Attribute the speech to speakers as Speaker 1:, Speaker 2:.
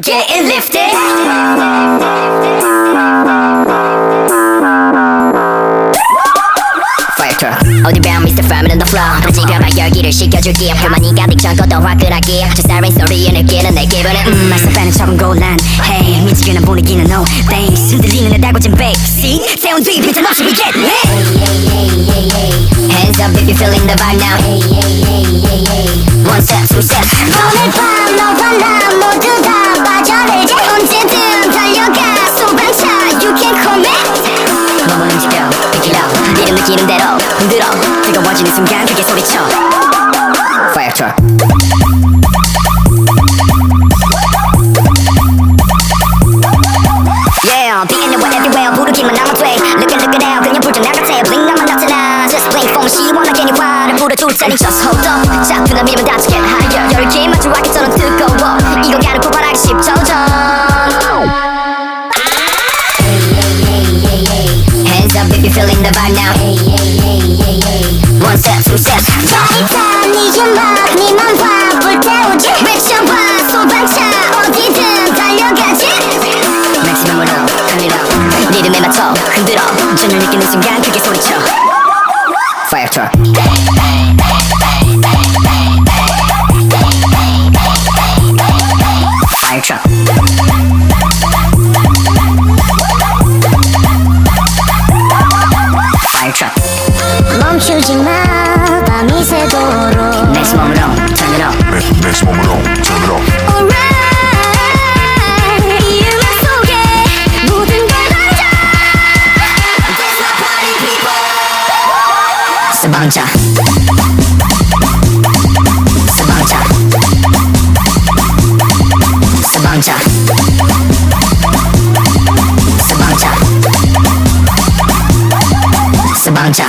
Speaker 1: Getting lifted. Fire truck. 어디 봐 Mr. Farmer on the floor. 지겨봐 열기를 식혀줄게. 그만이 가득 차고도 화끈하게. 저 siren 소리에 느끼는 내 기분은 말썽 빼는 척은 곤란해. 미치겠는 분위기는 no thanks. 흔들리는 내 달궈진 backseat. 세운 뒤 빈틈없이 we get lit. Hands up if you're feeling the vibe now. One step, two steps.
Speaker 2: 오늘 밤 너와 나 모두 다 빠져들지. 언제든 달려가 소방차 You can commit.
Speaker 1: 몸을 움직여 Pick it up 이름 느끼는 대로 흔들어 뜨거워지는 순간 크게 소리쳐 Fire truck. Yeah, being the way everywhere 부르기만 하면 돼 Look it out 그냥 불좀 나같아 Blink 나만 나타나 Just blink for me 시원하게 네 화를 불어줄 테니 Just hold up 작두나 밀면 다치 get higher 열기 마주 라켓처럼 뜨거워 이건 가는 폭발하기 10초 전 Hands up if you're feeling the vibe now One step, two steps
Speaker 2: 짜릿한 막 니만 봐 불태우지.
Speaker 1: 외쳐봐 소방차 어디든 달려가지 Maximum으로 turn it up 리듬에 맞춰 흔들어 전율 느끼는 순간 크게 소리쳐 Fire truck. Fire truck. Fire truck.
Speaker 2: 멈추지 마 밤이 새도록.
Speaker 1: Next 몸으로 turn it up.
Speaker 3: Next moment on, turn it off.
Speaker 2: Alright 이 음악 속에 모든 걸 던져.
Speaker 1: This my party people. 소방차. 소방차. 소방차. 소방차. 소방차.